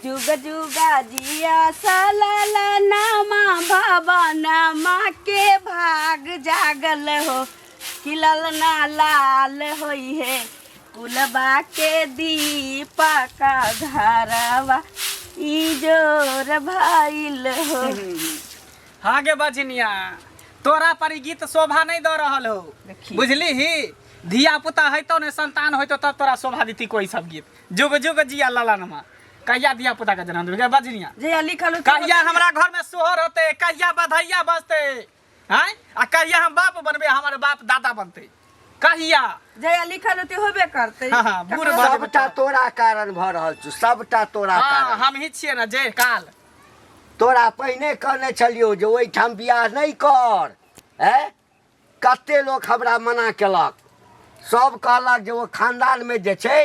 जुग जुगा जिया सलाला नामा भवनमा के भाग जागल हो खिलल ना लाल होई है कुलबा के दीपक घरवा इजोर भइल हो। हाँ गे बजनिया तोरा पर ई गीत शोभा नहीं दे रहल हो बुझली ही धिया पुता है तो ने संतान होतो तब तोरा शोभा देती कोई सब गीत जुग जुग जिया ललनमा कहिया धिया पुता का जन्म गे बजनिया जे लिखल कहिया हमरा घर में सोहर होते कहिया बधाइया बजते हैं आ कहिया हम बाप बनबे हमारे बाप दादा बनते कहिया जे लिखल होते होबे करते। हां बूढ़ सबटा तोरा कारण भ रहल छु सबटा तोरा कारण हम ही छिए ना जे काल तोरा पहिने कहने छलियो जे ओइ ठाम बियाह नहीं कर है कते लोग हमरा मना केलक सब कहलक जे वो खानदान में जे छै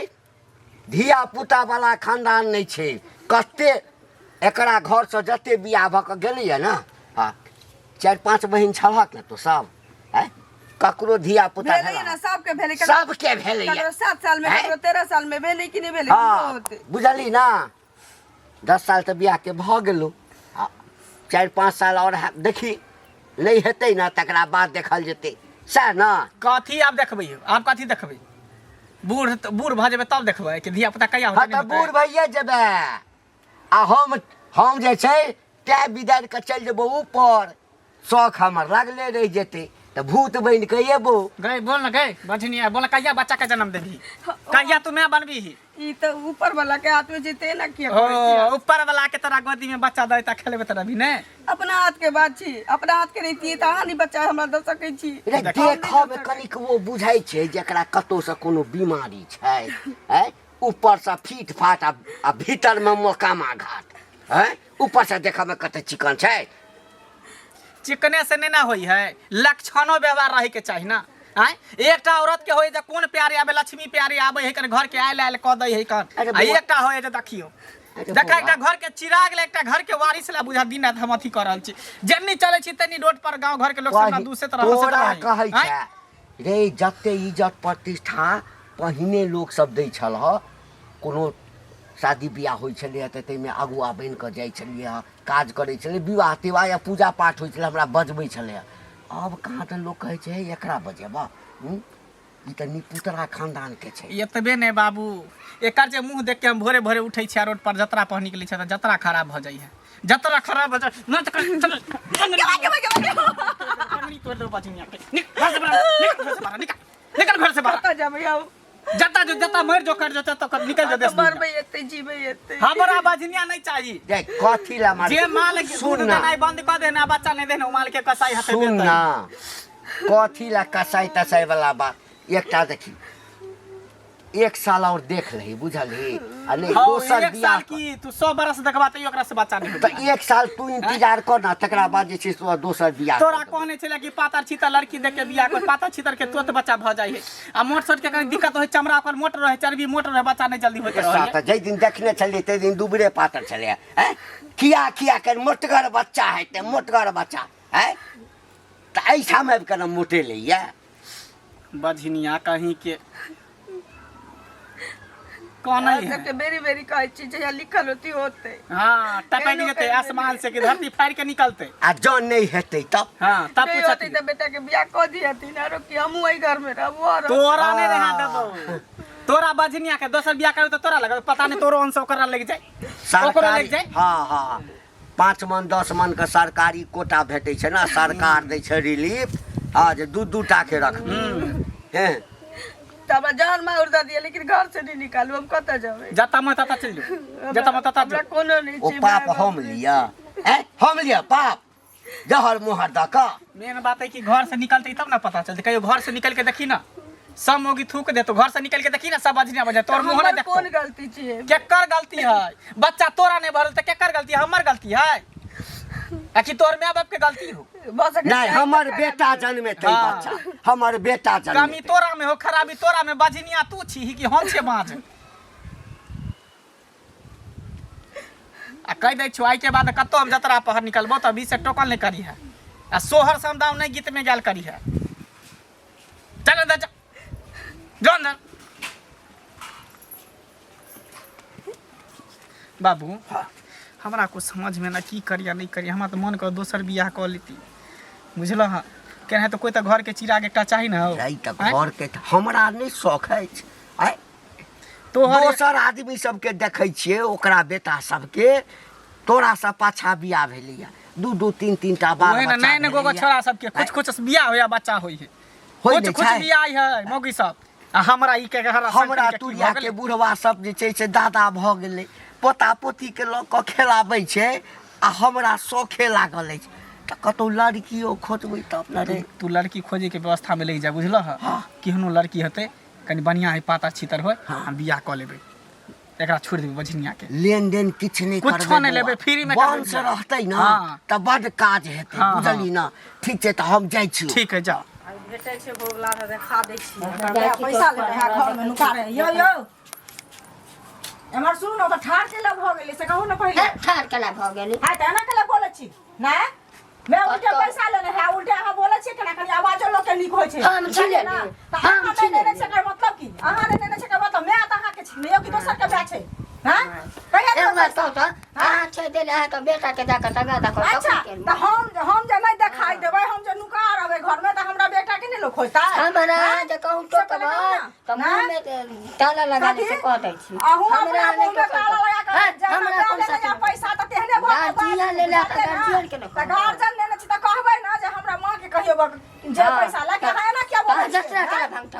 धिया पुता वाला खानदान नहीं छै कते एकरा घर से जते बियाह भ क गेलिए ना हां 4-5 बहिन छलहक ना तो सब है ककरो धिया पुता भेलै ना सबके भेलै सबके भेलै 7 साल में 13 साल में भेलै कि नहीं भेलै हाँ बुझली ना 10 साल तो बियाह के भ गेलो 4-5 साल और देखी नहीं हेतै ना तकरा बाद देखल जेतै सह ना कथी आप देखबै आप कथी देखबै बूढ़ बूढ़ भ जेबै तब देखबै कि धिया पुता कहिया हाँ तो बूढ़ भइए जेबै आ हम जे छै कै बिदार के चल जेबो ऊपर शौक हमर लागले रह जेतै तो भूत बन के एबो गए बोल ना गए बजनिया बोल कहिया बच्चा के जन्म देबी कहिया तू मैं बनबी ई तो ऊपर वाला के हाथ में जीते ना किया ओ ऊपर वाला के तरह गोदी में बच्चा दे त खेलेबे त भी ने अपना हाथ के बात छी अपना हाथ के रहिती त हानि बच्चा हमरा द सकै छी देखब कनिक वो बुझाई छै जेकरा कतो से कोनो बीमारी छै है ऊपर से फीट फाट आ भीतर में मोकामा घाट है ऊपर से देखब में कते चिकन छै चिकने से नहीं ना होई है लक्षणों व्यवहार रहे के चाहिए ना आय एकटा औरत के होय जे कोन प्यारे आबे लक्ष्मी प्यारे आबे है कर घर के आयल आयल क दई है कर आ एकटा होय जे देखियो देखा एकटा घर के चिराग ले एकटा घर के वारिस ला बुझा दिन रात हम अथी कर रहल छी जन्नी चले छी तनी रोड पर गांव घर के लोग सब दूसरे तरह हंसत रहे कहै छै रे जते इज्जत प्रतिष्ठा पहिने लोग सब दै छल ह कोनो शादी बियाह होय छले त तै में अगुआ बन के जाय छलिए काज करे छले विवाह तिवाह या पूजा पाठ होय छले हमरा बजबै छले अब कहाँ त लोग कहै छै एकरा बजेबा ई त निपुतरा खानदान के छै एतबे ने बाबू एकर जे मुंह देख के हम भोरे भोरे उठै छी रोड पर जतरा पर निकलै छै त जतरा खराब भ जाय है जतरा खराब भ जाय न त अंगनी तोड़ दो बजनिया के निकल घर से बाहर जाबै आओ जता जो जता मर जो कर जता तो निकल जा देश मरबै एते जीबै एते हमरा बजनिया नहीं चाहिए देख कथी ला मार जे माल के सुन नहीं बंद कर देना बच्चा नहीं देना माल के कसाई हते सुन ना कथी ला कसाई तसाई वाला बात एकटा देखी 1 साल और देख लही बुझलही आ नहीं दोसर बियाह की तू 100 बरस देखबा त ओकरा से बच्चा नहीं त 1 साल तू इंतजार कर ना तकरा बाद जे छै से दोसर बियाह तोरा कहने छले कि पातर छितर लड़की देख के बियाह कर पातर छितर के तुरंत बच्चा भ जाय है आ मोट सोट के कहीं दिक्कत होय चमड़ा ओकर मोट रहे चर्बी मोट रहे बच्चा नहीं जल्दी होय रहे त जै दिन देखने छलिए ते दिन दुबरे पातर छले हैं किया किया कर मोटगर बच्चा है ते मोटगर बच्चा है त ऐसा में के मोटे लइया बजनिया कहीं के कौन है के बेरी बेरी कहै छी जे लिखल होती होते हां टपक जेते आसमान से कि धरती फाड़ के निकलते आ जौन नहीं हेतै तब हां तब पूछती त बेटा के बियाह क दियती ना रो कि हमहु एई घर में रहबो और तोरा नहीं रहा देबो तोरा बजनिया के दोसर बियाह करे त तोरा लगे पता नहीं तोरो अंश ओकरा लग जाय ओकरा लग जाय हां हां 5 मन 10 मन के सरकारी कोटा भेटै छै ना सरकार दै छै रिलीफ हां जे दू टा के रख हैं तब जान में उड़ा दिया लेकिन घर से नहीं निकालू हम कत जावे जता मैं तता चल जो जता मैं तता हमरा कोनो नहीं ओ छी पाप हम लिया हैं हम लिया पाप जहर मोहर द का मेन बात है कि घर से निकलते तब ना पता चलते कहियो घर से निकल के देखी ना सब मोगी थूक दे तो घर से निकल के देखी ना सब बजनिया बजे तोर मुंह ना देख कौन गलती छी केकर गलती है बच्चा तोरा नहीं भरल त केकर गलती है हमर गलती है आखिर तोर माय बाप के गलती हो नहीं हमर बेटा जन्मे थे बच्चा हमर बेटा जन्मे कमी तोरा में हो खराबी तोरा में बजनिया तू छी कि हम छे बाज आ कह दै छु आई के बाद कतो हम जतरा पहर निकलबो त 20 से टोकन नहीं करी है आ सोहर समदाव नहीं गीत में गाल करी है चल अंदर जो अंदर बाबू हाँ। हमरा को समझ में ना की करिया नहीं करिया, हमरा तो मन कर दोसर बियाह कर लेती, बुझल हाँ। केना तो कोई तो घर के चिराग एकटा चाही ना हो। घर के हमरा नहीं शौक है तो दोसर आदमी सबके देखै छियै, ओकरा बेटा सबके तोरा से पाछा बियाह भेलैया, 2 3 टा बाल बच्चा नैन गोगो छोरा सबके कुछ बियाह होया बच्चा होई है, कुछ बियाह है मौगी सब। आ हमरा ई के हमरा तुरिया के बुढ़वा सब जे छै से दादा भ गेलै, पोता पोती के लऽ कऽ खेलाबै छै आ हमरा शौखे लागल अछि। त कतौ लड़कियो खोजबै त अपना रे तू लड़की खोजे के व्यवस्था में लग जा, बुझल है। केहनो लड़की हेतै कनी बढ़िया है, पाता छितर होय, हम बियाह क लेबै, एकरा छोड़ देबै बझनिया के। लेन देन किछ नहीं करबै, कुछ नहीं लेबै, फ्री में वंश रहतै ना त बड काज हेतै, बुझली ना। ठीक छै त हम जाइ छी। ठीक है जा। भेटै छै बोगला रे खा दै छी, पैसा ले रहा घर में नुकारे। यो एमर सुन न, त ठार के ला भ गेलै से कहू न पहिले। ठार के ला भ गेलै, हां त एना के ला बोलै छी ना, मैं उल्टे पैसा लेने है, उल्टे अहाँ बोलै छी केना कनी आवाजो लोग के नीक होय छै। हम छिले ना त हम छिले छै कर मतलब की, अहाँ ने नेने छै कर मतलब मैं त अहाँ के छी नहीं कि दोसर के बा छै। हां कहिया एक बात कहू त अहाँ छै देले है त बेटा के जाके तगादा कर। अच्छा त हम जे नहीं देखाई देबै, हम जे नुका रहबै घर में त हमरा बेटा के नहीं लोग खोजता। हमरा जे कहू तो तब त मुंह में ताला लगा दे से कह दै छी। हमरा मुंह में ताला लगा के हमरा कौन सा पैसा त तेहने भ गार्जियन ले ला त गार्जियन के न त गार्जियन लेने छी त कहबै ना जे हमरा मां के कहियो जे पैसा ला के है ना क्या बोलै जतरा के भंगटा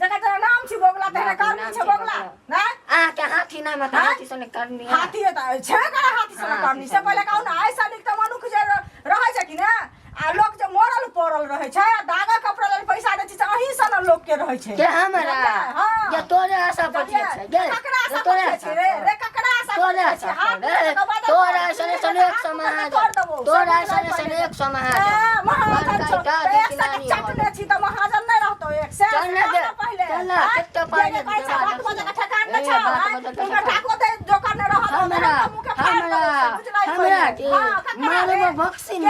जका तेरा नाम छी बोगला, तेरा काम छी बोगला ना। आ के हाथी ना मत हाथी सने करनी है, हाथी त छे करे हाथी सने करनी से पहिले कहू ना ऐसा निक त मनुख जे रहै छै कि ना, आ लोग जे मरल पड़ल रहै छै, आ दागा कपड़ा लेल पैसा दै छी त अही सन लोग के रहै छै के हमरा ये तोरे आशा पटिया छै गे, तोरे छै रे ककरा आशा तोरे आशा तोरा सने सने एक समाज, तोरा सने सने एक समाज महाजन चटने छी त महाजन नहीं रहतो एक से पहिले चल कितना पानी पैसा बात बजा के ठकान न छ, तुम ठाको दे जोकर न रहत हमरा के मारे में भक्सी न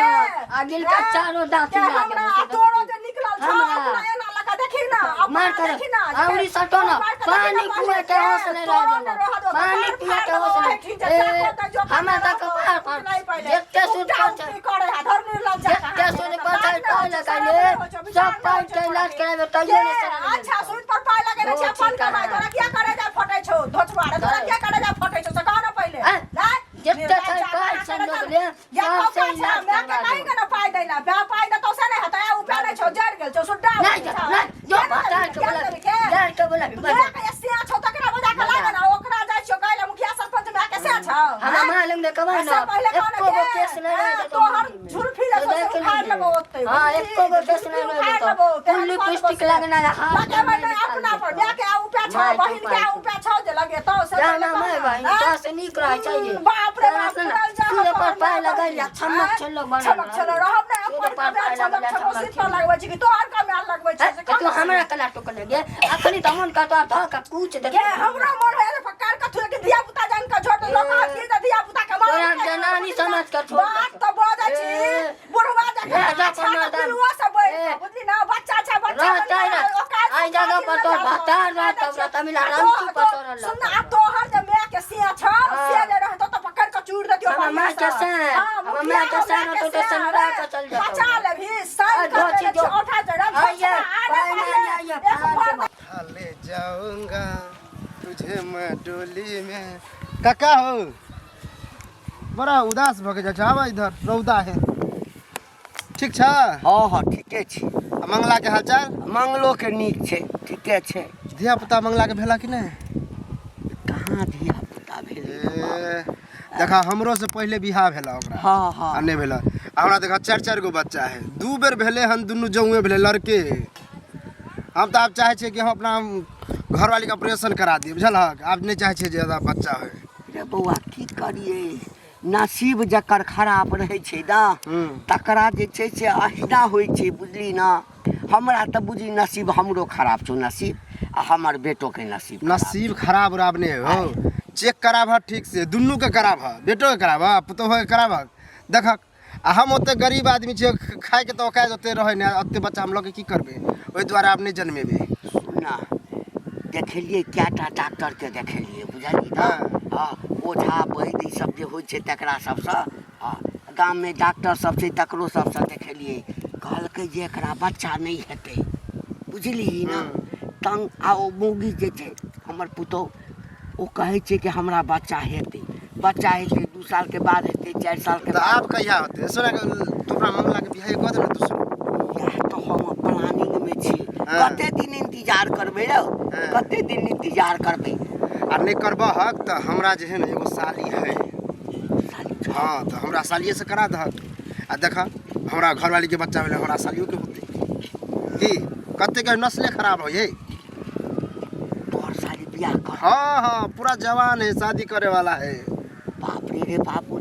आगिल का चारों दांत हमरा तोरो जे निकलल छ अपना एना लगा देखी ना, मार कर औरी सटो न पानी कुए के हौसले रह दो, पानी पिए के हौसले हमरा तक पार कर जेते सुध करे धर निर्लज जेते सुध पर पाय लगाले सब पाय के इलाज करावे तइयो ने। अच्छा सुध पर पाय लगे छै अपन कमाई, तोरा क्या करे जा फटै छौ धोचवाड़े, तोरा क्या करे जा फटै छौ से कह न पहिले ना। जेते छै पाय संयोग ले सब से इलाज मैं के नहीं के न पाय दैला, बा पाय द तो से नहीं हता ऊपर नहीं छौ जड़ गेल छौ सुड्डा नहीं जो बता के बोला के से छौ तकरा बजा के लागे ना, ओकरा जाय छौ कहले मुखिया सरपंच में के से छौ हमरा मालूम ने कबा ना एको गो केस नहीं रहे तो तोहर झुरफी ले तो उखाड़ लेबो ओते। हां एको गो केस नहीं रहे तो फुल लिपस्टिक लगना हाथ लगे मैं अपना पर बा के ऊपर छौ, बहिन के ऊपर छौ जे लगे तो से ना मैं बहिन तो से निक रह चाहिए। बाप रे बाप पूरे पर पाय लगाइला छमक छलक बना छमक छलो रहब ने अपन पर छमक छमक सिर पर लगबै छी कि तोहर का में लगबै छै से तू हमरा कला टोक लगे अखनी त मन का तो ध का पूछ दे के हमरा मन है फकार का थुए के धिया पुता जान का छोड़ लोग हाथी द धिया पुता के मार तोरा जनानी समझ कर छोड़ बात तो बोझ छी बुढ़वा जाके बुढ़वा सब बुझली ना बच्चा छै बच्चा आई जगह पर तो भतार रात तब तमिल आराम की पतोरल सुन आ तोहर जे मैं के सिया छ से जे रहतो त पकड़ के चूड़ देतियो मां के सन तो तो सनरा के चल जा बचा ले भी सन के उठा जरा ले जाऊंगा तुझे मैं डोली में। काका हो बड़ा उदास भगे जा आवा इधर रौदा है ठीक छ? हाँ हाँ ठीके छी। मंगला के हालचाल? मंगलो के नीक छै, ठीके छै। धिया पुता मंगला के भेला कि नहीं? कहाँ धिया पुता भेल? देखा हमरो से पहले बियाह भेला ओकरा। हाँ हाँ आ नहीं भेला हमरा देखा 4 गो बच्चा है, 2 बेर भेले हम दुनू जौए भेले लड़के। हम तो आप चाहे छे कि हम अपना घरवाली का ऑपरेशन करा दिए, बुझल हक? आप नहीं चाहे छे ज्यादा बच्चा हो। रे बौआ की करिए, नसीब जकर खराब रहे छै ना तकरा जे छै से अहिना होइ छै, बुझली ना। हमरा त बुझी नसीब हमरो खराब छौ नसीब, आ हमर बेटो के नसीब खराब उराब नहीं हो, चेक कराब ठीक से दुनू के कराब, बेटो के कराब, पुतोह के कराब। देखक आ हम ओते गरीब आदमी छे, खाए के तो औकात ओते रहे ना, ओते बच्चा हम लोग के की करबे, ओइ द्वारा आप नहीं जन्मेबे। ना देखलिए क्या डॉक्टर के देखलिए, बुझलिए ना। हाँ ओझा वैद्य ई सब जे होइ छै तकरा सबसँ हाँ गाममे डॉक्टर सब छै तकरो सबसँ देखेलियै कहलकै जे एकरा बच्चा नहि हेतै बुझलिही ने तंग आ ओ मौगी जे छै हमर पुतहु ओ कहै छै कि हमरा बच्चा हेतै 2 साल के बाद हेतै 4 साल के तो बाद आप कहिया होते सुना तोरा मामला के बिहार कह दे ना तू इएह तऽ हम प्लानिंग में छी कते दिन इंतजार करबै रौ कते दिन इंतजार करबै आ नहीं करबह तो हमरा जे है ना एगो साली है हाँ तो हमरा सालिए से करा दहक आ देखा हमरा घरवाली के बच्चा भेलै हमरा सालियो के होते की कते के नस्ले खराब हो ये तोहर साली बियाह कर हाँ हाँ पूरा जवान है शादी करे वाला है बाप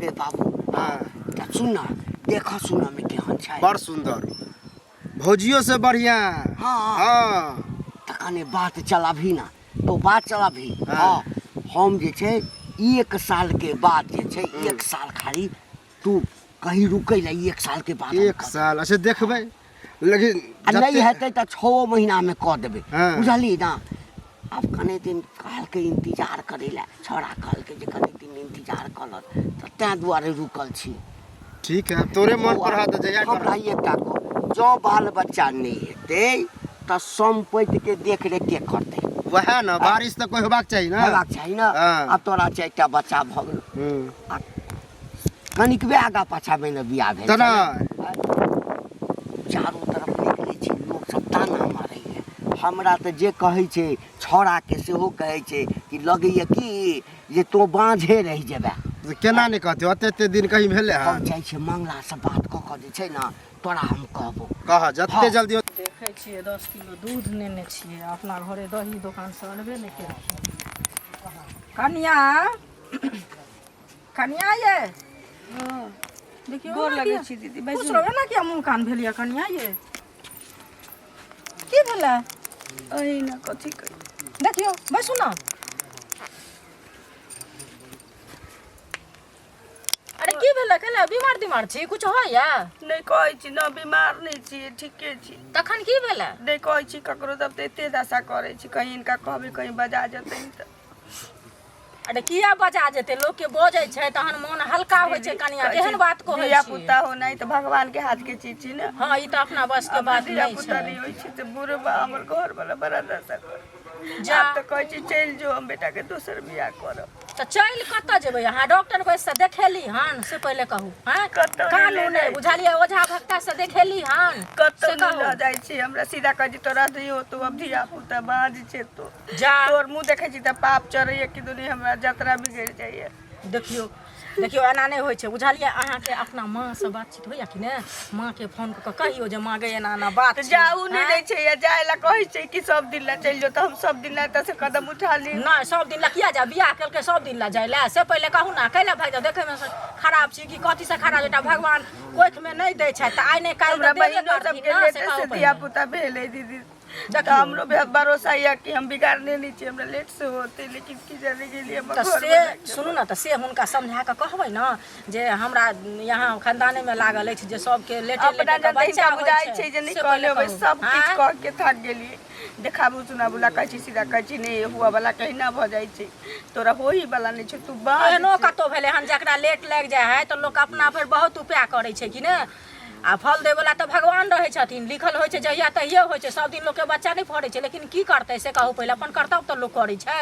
रे बाबू हाँ तऽ सुन ना देखऽ सुनऽ में केहन छै बड़ सुंदर भौजियो से बढ़िया हाँ हाँ तखने बात चलाभी ना तो बात चलाभी हाँ। हाँ हम जे छै 1 साल के बाद जे छै 1 साल खाली तू कहीं रुकै ला 1 साल के बाद 1 साल अच्छा देखबै लेकिन आ नहीं जते- हेतै तऽ 6 महीना में कऽ देबै हाँ। बुझली ना अब कने दिन कहलकै इंतजार करै ला छोड़ा कहलकै जे कने दिन इंतजार करत तऽ तैं दुआरे रुकल छी ठीक है तोरे मन पर हाथ जया कर हमरा एकटा को जँ बाल बच्चा नहीं हेतै तऽ सम्पत्ति के देख रेख के करतै वह ना बारिश तो कोई होबाक चाहिए ना हेबाक चाही ने हाँ। आ तोरा 4टा बच्चा भऽ गेल हम्म। कनिकबे आगा पाछा में ने बियाह भेल तना चारों तरफ निकलै छी लोग सब ताना मारैए हमरा तऽ जे कहै छै छौड़ा के सेहो कहै छै कि लगैए कि जे तो बाँझे रहि जेबै तो केना नहीं कहते ओते दिन कहीं भेले हम हाँ जाइ छियै मंगला से बात कऽ कऽ जे छै ने तोरा हम कहबो कह जते हाँ। जल्दी हो- देखै छियै 10 किलो दूध नेने छियै अपना घरे दही दोकान से अनबे नहि केलखिन कनिया कनिया ये देखियो गोर ना लगै कि- छी दीदी खुश बैसू रहबै ना कि मुँह कान भेलियै कनिया ये की भेलै अहिना कथी कही देखियो बैसू ना अरे की भेलै कैला बीमार छी कुछ होइया नहीं कहै छी न बीमार नहीं छी ठीके छी तखन की भेलै नहीं कहै छी ककरो तब तऽ एते दशा करै छी कहीं इनका कहबै कहीं बजा जेतै तऽ अरे किया बजा जेतै लोग के बजै छै तहन मोन हल्का होइ छै कनिया केहन बात को होइ धिया छै पुता हो नहीं तो भगवान के हाथ के चीज छी ना हाँ ई तऽ अपना बस के बात धिया नहीं पुता छै नहीं होइ छै तऽ बुढ़ बा हमर घर वाला बड़ा दशा कर जा आप तो कहै छी चल जो हम बेटा के दोसर बियाह करब तऽ चल कतऽ जेबै अहाँ डॉक्टर बैस से देखेली हन से पहिले कहू हैं कतऽ कानू नहि नहि बुझलियै ओझा भक्ता से देखेली हन कतौ से नहीं कहू लऽ जाइ छी हमरा सीधा कहै छी तोरा दियो तो अब धिया पुता बाँझ छै तो जा तोर मुँह देखै छी तऽ पाप चढ़ैए कि दुनिया हमरा जतरा बिगड़ि जाइए देखियो देखियो एना नहीं होइ छै बुझलियै अहाँके अपना माँ से बातचीत होइया कि ने माँ के फोन कऽ कहियो जे माँ गए एना एना बात तऽ छै, जाऊ नहीं हैं? दै छै या जाय ला कहै छै कि सब दिन ला चलि जाओ तऽ हम सब दिन ला एतऽ से कदम उठा ली नहीं सब दिन ला किया जा बियाह केलकै सब दिन ला जाय ला से पहिले कहू ना कैला भाग जाओ देखे में खराब छी कि कथी से खराब बेटा भगवान कोख में नहीं दै छै तऽ आइ नहीं काल्हि हमरा तऽ देबे बहिनो करथिन सबके ना, लेट से कहू से पहिले। धिया पुता भेलै दीदी देखियो। तऽ हमरो भरोसा यऽ कि हम बिगाड़ने नहीं छी हमरा लेट से होते लेकिन की जाने के लिए तऽ से सुनू ना तऽ से हुनका समझा कऽ कहबै ना जे हमरा यहाँ खानदाने में लागल अछि जे सबके लेटे अपना लेटे के जनता बच्चा हिनका होइ बुझाइ छै, छै जे नहीं से कहले पहिले होबै कहू। सब किछ हाँ? कह के थक गेलिए देखाबू सुनाबू ला कहै छी सीधा कहै छी नहीं हुआ वाला कहीं ना भऽ जाइ छै तोरा होही वाला नहीं छै तू एहनो बाँझ कतौ भेलै हन जकरा लेट लागि जाइ है तऽ लोक अपना पर बहुत उपाय करै छै कि ने आ फल दै वाला तऽ भगवान रहै छथिन लिखल होइ छै जहिया तहिये होइ छै सब दिन लोकके बच्चा नहि फड़ै छै लेकिन की करतै से कहू पहिले अपन कर्तव्य तऽ लोक करै छै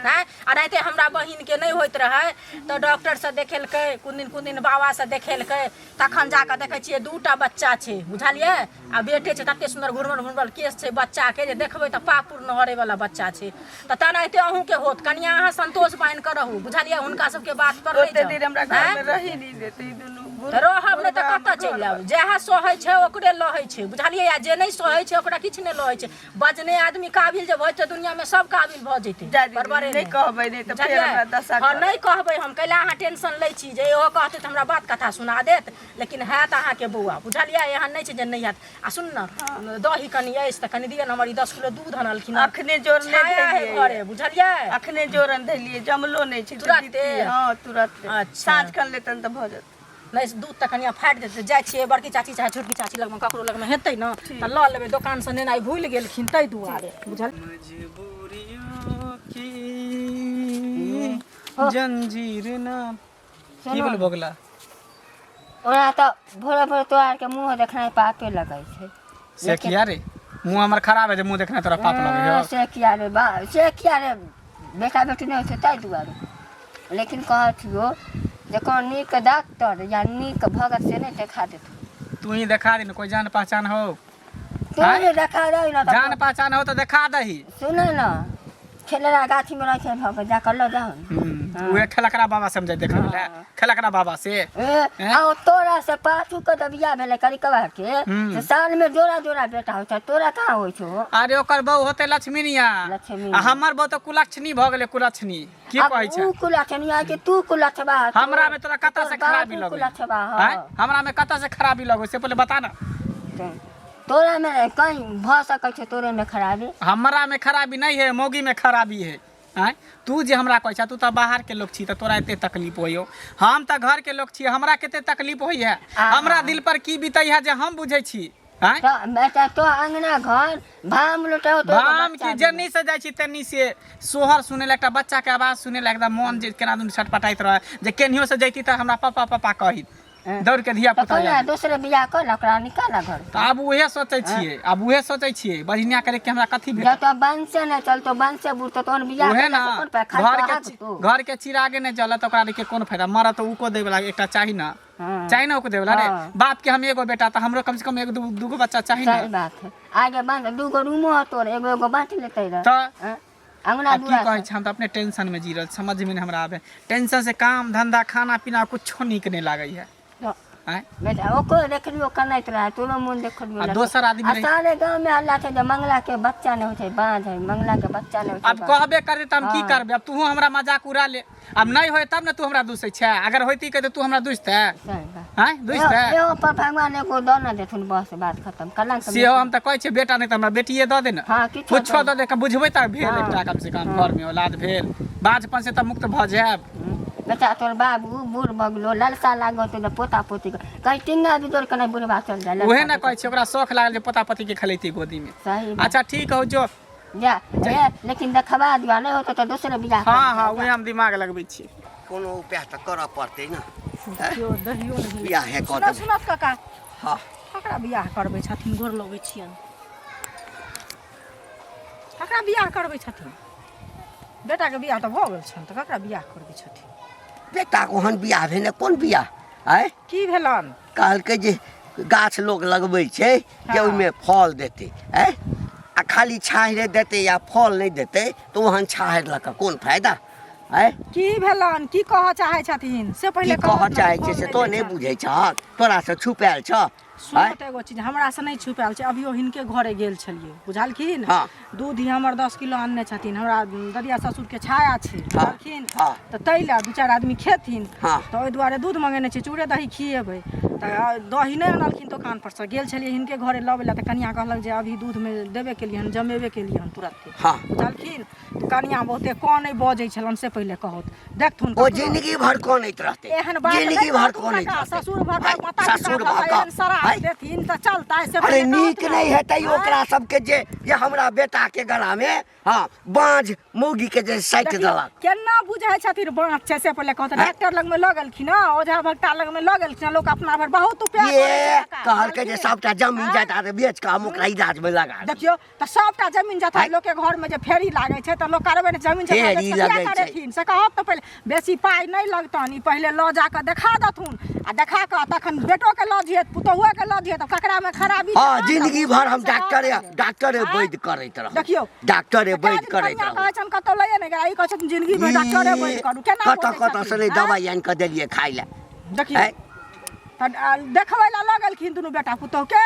हैं आ नाहिते हमरा बहिनके नहि होइत रहै तऽ डॉक्टरसँ देखेलकै कोन दिन बाबासँ देखेलकै तखन जाकऽ देखै छियै 2टा बच्चा छै बुझलियै आ बेटे छै तते सुन्दर घुरमल घुरमल केस छै बच्चाके जे देखबै तऽ पाप पूर्ण हरैवला बच्चा छै तऽ तेनाहिते अहूँके होत कनिया अहाँ संतोष बान्हि कऽ रहू बुझलियै हुनका सबके बात पर ओते दिन हमरा घर में रही नहीं देते ई दुनू रहब नहि तऽ कतऽ चलि आयब जएह सहै छै ओकरे लहै छै बुझलियै आ जे नहि सहै छै ओकरा किछु नहि लहै छै बजने आदमी काबिल जे होइ छै दुनियामे सब काबिल भऽ जेतै जा दीदी, बरबरे नहीं कहबै नहीं तऽ फेर हमरा दशा हाँ करब। नहीं कहबै हम कैला अहाँ टेंशन लै छी जे इहो कहतै तऽ हमरा बात कथा सुना देत लेकिन हैत अहाँके बौआ बुझलियै एहन नहीं छै जे नहीं हैत आ सुन न दही कनि अछि तऽ कनि दिअ न हमर 10 किलो दूध अनलखिन हन। अखने जोड़ने छाया है देलियै घरे बुझलियै अखने जोरन देलिए जमलो नहीं छै तुरते? हाँ तुरंत अच्छा। साँझ कर लेतन तऽ भऽ जेतै नहीं दूध तऽ कनिया फाटि जेतै जाइ छियै बड़की चाची चाहे छोटकी चाची लगमे ककरो लगमे हेतै न तऽ लऽ लेबै दोकान से नेनाइ भूलि गेलखिन ताहि दुआरे बुझल जंजीर ना की सुनो बोल बगला ओना तो भोरे भोरे तोरा के मुंह देखनाइ पापे लगै छै से किया रे मुंह हमर खराब है जे मुंह देखना तोरा पाप लगे हो से किया रे बेटा बेटी नहीं होते ताई दुआरे लेकिन कहत हो जे कोनो नीक डॉक्टर या नीक भगत से नहीं देखा देत तू ही देखा दे न कोई जान पहचान हो तू नहीं देखा रही ना जान पहचान हो तो देखा दही सुने ना खेलरा गाछी में रखे भग जा कर लो जाओ उहे खलकरा बाबा समझे देखा ले खलकरा बाबा से आओ तोरा से पाछू के दबिया भेले करी कबा के से साल में जोड़ा जोड़ा बेटा होय छै तोरा कहां होय छो अरे ओकर बहू होते लक्ष्मीनिया लक्ष्मी आ हमर बहू तो कुलक्षणी भ गेले कुलक्षणी की कहै छै तू कुलक्षणिया के तू कुलक्षबा हमरा में तोरा कत्ता से खराबी लगै कुलक्षबा हैं हमरा में कत्ता से खराबी लगै से पहले बता ना तोरा में कहीं भ सकै छै तोरे में खराबी हमरा में खराबी नहीं है मौगी में खराबी है हैं तू जे हमरा कहै छ तू त बाहर के लोग छी त तोरा एते तकलीफ होइयो हम त घर के लोग छी हमरा केते तकलीफ होई है हमरा दिल पर की बीतै है जे हम बुझै छी हैं तो बेटा तो अंगना घर भाम लुटाओ तो हम की जन्नी से जाइ छी तन्नी से सोहर सुने ला एकटा बच्चा के आवाज सुने ला एकदम मन जे केना दुन छटपटाइत रहे जे केनियो से जैती त हमरा पापा पापा कहित दौड़ के धिया पुता कोना दूसरे बियाह कर ओकरा निकाल घर त अब उहे सोचै छियै बढ़िया करे के हमरा कथी भेट जब तो बंद से नहीं चलतो बंद से बुढ़तो तोन बियाह उहे ना कौन पे खा घर के चिरागे नहीं जलत ओकरा के कोन फायदा मरत तो उको देवे ला एकटा चाही ना चाही ना उको देवे ला रे बाप के हम एगो बेटा त हमरो कम से कम एक दूगो बच्चा चाही ना सही बात है आगे बंद दूगो रूमो तोर एगो एगो बांट लेते रह तो अंगना की दुआ कहै छै हम त अपने टेंशन में जी रहल समझ में नहीं हमरा आवे टेंशन से काम धंधा खाना पीना कुछो नीक नहीं लागै है हैं बेटा ओको देखलियो कनैत रहा तोरो मन देखलियो आ दोसर आदमी रही सारे गांव में हल्ला छै जे मंगला के बच्चा नहीं होते बांझ है मंगला के बच्चा नहीं होते अब कहबे करे त हम की करबे अब तू हमरा मजाक उड़ा ले अब नहीं होय तब न तू हमरा दूसै छै अगर होती के त तू हमरा दूसते हैं दूसते यो पर भगवान एको दोना देथुन बस बात खत्म कलंक से हम त कहै छै बेटा नहीं त हमरा बेटिए द दे न हां किछो कुछो द दे के बुझबै त भेल एकटा कम से कम घर में औलाद भेल बाजपन से त मुक्त भ जाब बेटा तोर बाबू बूढ़ बगलो ललसा लागो तो पोता पोती कहीं टिंगा भी जोड़ के नहीं बुढ़वा चल जाए उहे ना कहै छै ओकरा शौक लागल जे पोता पोती के खेलैती गोदी में सही अच्छा ठीक हो जो जा लेकिन देखबा दिया नहीं होतो तो दूसरे बियाह हां उहे हम दिमाग लगबै छी कोनो उपाय त करऽ पड़तै ना दहियो नहीं बियाह है कऽ सुनो देबै सुनो काका हाँ ककरा बियाह करबै छथिन गोर लगै छियन ककरा बियाह करबै छथिन बेटा के बियाह त भ गेल छन त ककरा बियाह करबै छथिन बेटा ओहन बियाह भेने कोन बियाह आय की भेलन कहलकै जे गाछ लोग लगबै छै जे ओहिमे फल देतै आय आ खाली छाहरे देतै या फल नहीं देतै तो ओहन छाहर लऽ कऽ कोन फायदा आय की भेलन की कहऽ चाहै छथिन से की पहिले कहऽ चाहै छै से तो नहीं बुझै छ तोरा से छुपायल छ सुनो त एगो चीज हमरा से नहीं छुपायल छै अभियो हिनके घरे गेल छलिए बुझलखिन हाँ। दूध ही हमर 10 किलो आनने छथिन हमरा ददिया ससुर के छाया छै बुझलखिन हाँ। त तैला दू चार आदमी खेथिन हाँ। त ओइ दुआरे दूध मंगेने छै चूड़े दही खिएबै त दही नहीं आनलखिन दुकान पर से गेल छलिए हिनके घरे लबै ला त कनिया कहलक जे अभी दूध में देबे के लिए जमेबे के लिए तुरंत हाँ। बुझलखिन त कनिया बहुते कानै बजै छलन से पहिले कहत देखथुन ओ जिंदगी भर कोनैत रहतै एहन बात जिंदगी भर कोनैत काका, रहतै ससुर भर आय, माता ससुर पिता भर का एहन सराह देथिन त चलता से अरे पहिले नीक कहत नहीं हेतै ओकरा सबके जे ये हमरा बेटा के गला में हाँ बाँझ मौगी के जे साइट देलक केना बुझाइ छथिन बाँच छै से पहिले कहत डॉक्टर लग में लगलखिन ओझा भक्ता लग में लगलखिन लोग अपना भर बहुत उपाय ये करे छै काका, कहलकै जे सबटा जमीन जायदाद बेच के हम ओकरा इलाज में लगा देब। देखियो त सबटा जमीन जथा लोग के घर में जे फेरी लागे छै त लोग करबे ने जमीन जथा फेरी लगै छै। करेथिन से कहत त पहिले बेसी पाई नहीं लगतन ई पहिले ल जा के देखा दथुन आ देखा के तखन बेटो के ल जियत पुतहुआ के ल जियत ककरा में खराबी हाँ जिंदगी भर हम डॉक्टरे वैद्य करैत रहब देखियो डॉक्टरे वैद्य करैत रहब कहै छन कतौ लइए ने गेला ई कहै छन जिंदगी भर डॉक्टरे वैद्य करू केना कतऽ कतऽ से नहीं दवाई आनि कऽ देलियै खाइ लए देखियो आय। त देखबै ला लगलखिन दुनू बेटा पुतहु के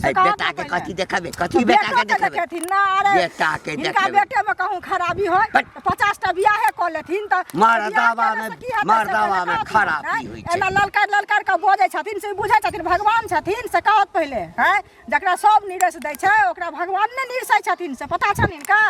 आय बेटा के कथी देखेबै कथी बेटा के देखेबै देखेथिन ना अरे बेटा के इनका देखेबै बेटे में कहूं खराबी होय बट 50 टा बियाहे क लेथिन त मर्दावा में खराबी होइ छै एना ललकार के बोझै छथिन से बुझै छथिन भगवान छथिन से कहत पहिले हैं जकरा सब निरस दै छै ओकरा भगवान ने निरसै छथिन से पता छन इनका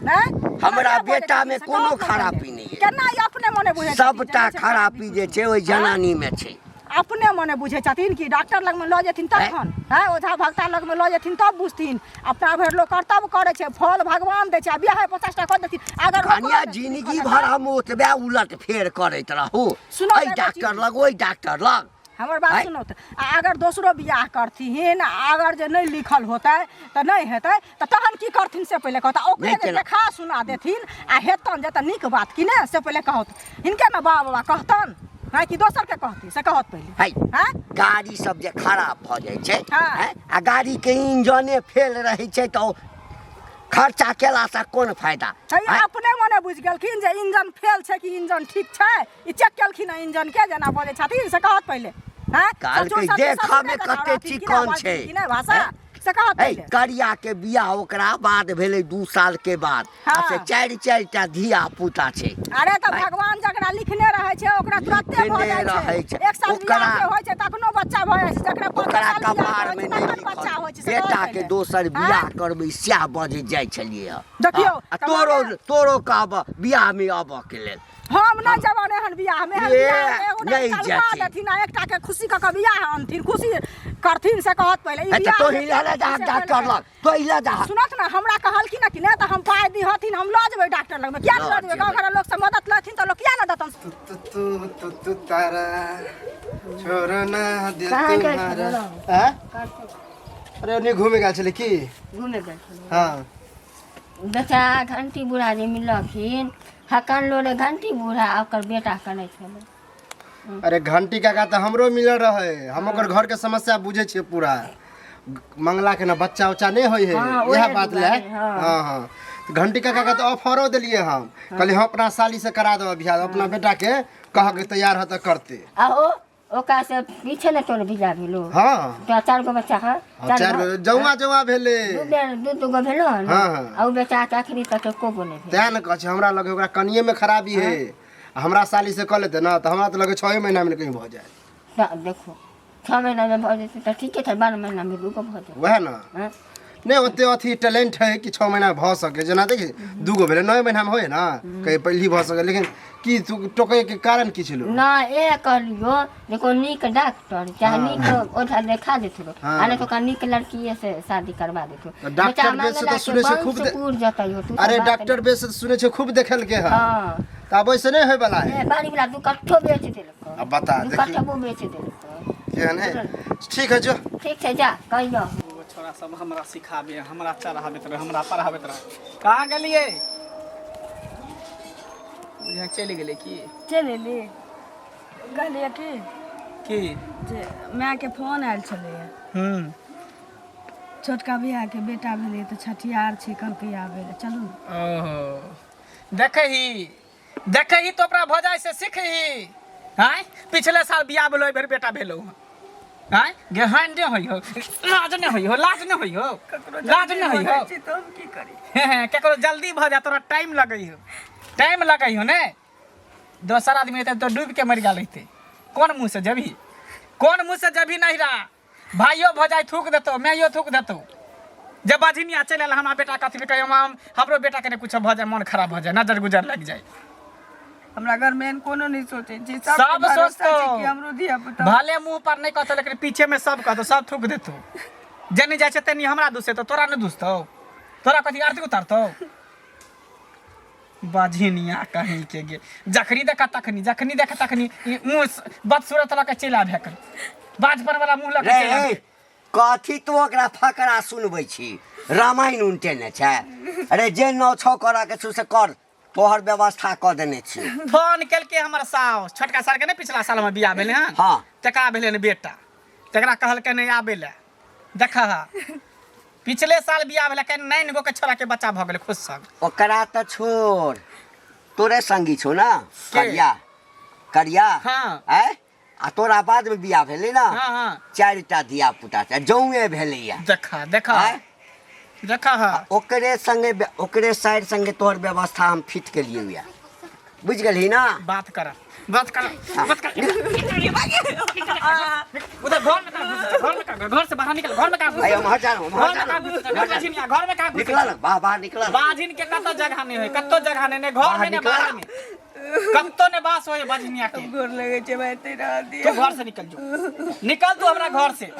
नहीं हमरा बेटा में कोनो खराबी नहीं है केना ई अपने मने बुझै छथिन सबटा खराबी जे छै ओइ जनानी में छै अपने मने बुझे छथिन कि डॉक्टर लग में लऽ जेथिन तखन है ओझा भक्ता लग में लऽ जेथिन तब बुझथिन अपना भरि लोग कर्तव्य करे छै फल भगवान दै छै बियाह 50 टा कऽ देथिन अगर कन्या जिंदगी भर हम ओतबे उलट फेर करैत रहू सुनो एहि डॉक्टर लग ओहि डॉक्टर लग हमर बात सुनो तऽ अगर दोसरो बियाह करथिन अगर जे नहीं लिखल होतै तऽ नहीं हेतै तऽ तहन की करथिन से पहिले कहता ओकरे जे देखा सुना देथिन आ हेतन जे तऽ नीक बात कि ने से पहिले कहत हिनके ने बाबा कहतन है कि दोसर के कहती से कहत पहिले है गाड़ी सब जे खराब भ जाइ छै हाँ। आ गाड़ी के इंजने फेल रहै छै तऽ खर्चा केला से कोन फायदा अपने मने बुझ गेलखिन जे इंजन फेल छै कि इंजन ठीक छै ई चेक केलखिन इंजन के जेना बजै छथिन से कहत पहिले देखमे कते चिकन छै भाषा से कहत पहिले करिया के बियाह ओकरा बाद भेलै 2 साल के बाद आ से 4 टा धिया पुता छै अरे त भगवान जकरा लिखने रहै छै ओकरा तुरंते भ जाइ छै एक साल बियाह के होइ छै तखनो बच्चा भ जाइ छै जकरा ओकरा कपार में नहीं बच्चा होइ छै बेटा के दोसर बियाह करबै स्या बजे जाइ छलिए देखियो तोरो कहब बियाह में आबऽ के लेल हम ना जवान एहन बियाह में नहीं जाती देथिन एकटा के खुशी क के बियाह अनथिन खुशी करथिन से कहत पहिले ई बियाह तो हिला जा डॉक्टर लग तो हिला जा सुनत ना हमरा कहलखिन कि ने त हम पाय दी हथिन हम ल जेबै डॉक्टर लग में किया ल जेबै गांव घर लोग से मदद लेथिन त लोग किया ना देतन तू तारा छोड़ना दिल कहाँ गए तुम्हारा थे? हैं अरे ओने घूमे गेल छले की घूमे गए छलै। हां बेटा घंटी बुढ़ा जे मिलखिन हकन लोरे घंटी बुढ़ा ओकर बेटा करै छलै। अरे घंटी काका तो हमरो मिलल रहे हम ओकर घर के समस्या बुझे छिए पूरा मंगला के ना बच्चा उच्चा नहीं होई है हाँ, यह ओहे बात ले दुआरे, हाँ। हां हां घंटी काका का तो ऑफरो दिलिए हम कहले हम अपना साली से करा दो बियाह अपना बेटा के कह के तैयार हो त करते आओ ओका से पीछे न तोर बिजा भेलो हां तो 4 गो बच्चा है चार जौआ जौआ भेले दू गो भेलो हाँ, हाँ। आ बेटा के आखिरी तक को बोले तैं न कह हमरा लगे ओकरा कनिए में खराबी है हमरा साली से कह लेते ना तो हमरा तो लगे 6 महीना में कहीं भ जाए देखो 6 महीना में भ जेते त ठीक है 12 महीना में दूगो भ जाए वह ना नहीं ओते अथी टैलेंट है कि 6 महीना भ सके जना देखी 2 गो भेले 9 महीना में होए ना कहीं पहली भ सके लेकिन की तू टोके के कारण की छलो ना ए कहलियो देखो नीक डॉक्टर चाहे नीक ओझा देखा देथो आने तो का नीक लड़की से शादी करवा देथो डॉक्टर बेस तो सुने से खूब पूर जतै हो तू अरे डॉक्टर बेस सुने से खूब देखल के है हां तब ऐसे नहीं होय वाला है ए बाड़ी वाला तू कट्ठो बेच देलको अब बता तू देखी कट्ठो बेच देलको केहन है ठीक है जो ठीक है जा कहियो छोरा सब हमरा सिखाबे हमरा चढ़ाबे रहे हमरा पढ़ाबे रहे कहाँ गेलिए यहाँ चले गेले की चल एली कहलिए की जे माय के फोन आयल छलै छोटका भैया के बेटा भेलै तऽ छठियार छै कहलकै आबै लए चलू ओहो देखही तो अपना भौजाई से सीखही हैं पिछले साल बियाह भेलो बेर बेटा भेलो हैं गेहन ने होई हो लाज ने होई हो लाज ने होई हो लाज ने होई हो तो हम की करी केकरो जल्दी भ जा तोरा टाइम लगई हो ने दोसर आदमी तो डूब के मर गेल रहते कौन मुंह से जभी नहीं रहा भाइयों भौजाई थूक देतो मैयो थूक देतो जब बाझिनिया चले हमारा बेटा कथी कहे हमरो बेटा के कुछ भ जाए मन खराब भ जाए नजर गुजर लग जाए हमरा घर में कोनो नहीं सोचे छी सब सोचतो कि हमरो धिया पुता भले मुंह पर नहीं कहतो लेकिन पीछे में सब कहतो सब थूक देतो जनी जाय छै तनी हमरा दुसे तो तोरा न दुसतो तोरा कथी आरती उतारतो बाझिनिया कहीं के गे जखनी देखा तखनी मुंह बदसूरत लगा चला भेकर बाज पर वाला मुंह लगा चला कथी तो ओकरा फकरा सुनबै छी रामायण उनटे ने छै अरे जे 9-6 करा के छु से कर तोहर व्यवस्था क देने छी फोन केल के हमर साउस छोटका साल के ने पिछला साल में बियाह भेले हां हां तकरा भेले ने बेटा तकरा कहल के नहीं आबे ले देखा पिछले साल बियाह भेले के 9 गो के छोरा के बच्चा भ गेले खुश सब ओकरा त छोड़ तोरे संगी छौ ना करिया हां आ तोरा बाद में बियाह भेलै ना हां 4 टा धिया पुता छै जौए भेलै या देखा ओकरे संगे ओकरे साइड संगे तोहर व्यवस्था हम फिट के लिए हुआ बुझ गेलही ना बात कर उधर घर से बाहर निकल घर में काम आय हम हटा घर में काम निकला बाहर निकला बाजिन के कतो जगह नहीं है कतो जगह नहीं घर में ने बाहर में कत्तो ने बास होए बजनिया के गोर लगे छे भाई तेरा दिया तू घर से निकल जो निकल तू हमरा घर से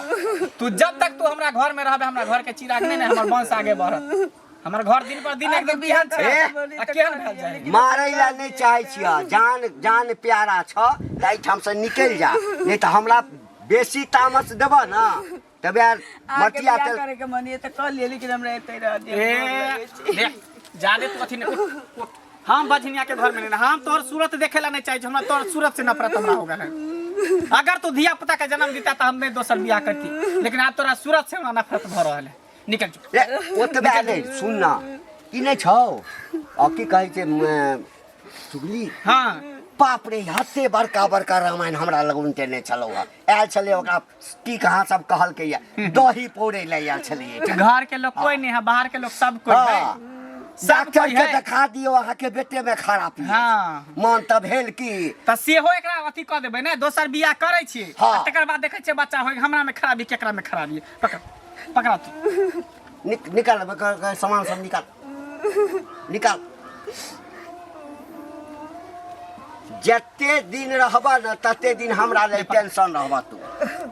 तू जब तक तू हमरा घर में रहबे हमरा घर के चिराग नहीं हमर वंश आगे बढ़त हमर घर दिन पर दिन एकदम बिहान छे आ केहन भेल जाए मारै ला नहीं चाहे छियै जान जान प्यारा छ ताई ठाम से निकल जा नहीं तो हमरा बेसी तामस देबा ना तब यार मटिया क्या तेल करे के मनिए त कह लिए लेकिन हमरा तेरा दिया ए ले जादे तू अथी ने हम बजनिया के घर में नहीं हम तोर सूरत देखे ला नहीं चाहिए हमरा तोर सूरत से नफरत हमरा हो गया है अगर तू धिया पुता के जन्म देता तो हम नहीं दोसर बियाह करती लेकिन अब तोरा सूरत से हमरा नफरत भ रहल है निकल जो ओतबे नहीं सुन ना ई नहीं छौ और की कहै छै चुगली हां बाप रे हते बड़का बड़का रामायण हमरा लगन ते नहीं चलो आयल छले ओकरा की कहां सब कहल के दही पौड़े ले आयल छलिए घर के लोग कोई नहीं है बाहर के लोग सब कोई है सब डॉक्टर कोई के है दिखा दियो अहाँ के बेटे में खराबी हाँ मन तब भेल की त सेहो एकरा अथी क देबै ने दोसर बियाह करै छी हाँ। आ तकर बाद देखै छियै बच्चा होय हमरा में खराबी केकरा में खराबी पकड़ पकड़ा तू निकाल सामान सब निकाल निकाल जते दिन रहबा न तते दिन हमरा ले टेंशन रहबा तू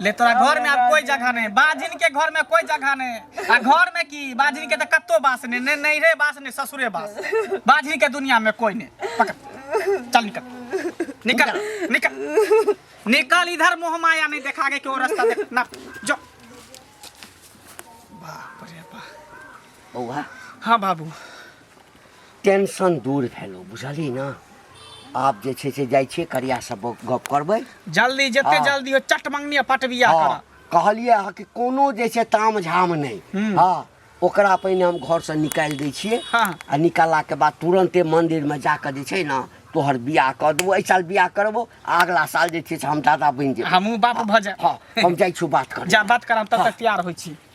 ले तोरा घर में अब कोई जगह नहीं बाजिन के घर में कोई जगह नहीं आ घर में की बाजिन के तो कत्तो बास नहीं नहीं रे बास नहीं ससुरे बास बाजिन के दुनिया में कोई नहीं पकड़ चल निकल निकल निकल निकल इधर मोह माया नहीं देखा के क्यों रास्ता देख ना जो बाप रे बाप बौआ हाँ बाबू टेंशन दूर भेलो बुझली ना आप जे छै से जाइ छियै करिया सब गप करबै जल्दी जते हाँ। जल्दी हो चट मंगनी पट बियाह हाँ, करा कहलिए अहाँ कि कोनो जे छै ताम झाम नहीं हाँ ओकरा पहिने हम घर से निकाल दै छियै हाँ। आ निकालला के बाद तुरंते मंदिर में जाकर जे छै ना तोहर बियाह कर देबो एहि साल बियाह करबो अगला साल जे छै से हम दादा बनि जेबै हमहू बाप भ जाए हाँ हम जाइ छी बात कर जा बात करम तब तक तैयार होइ छी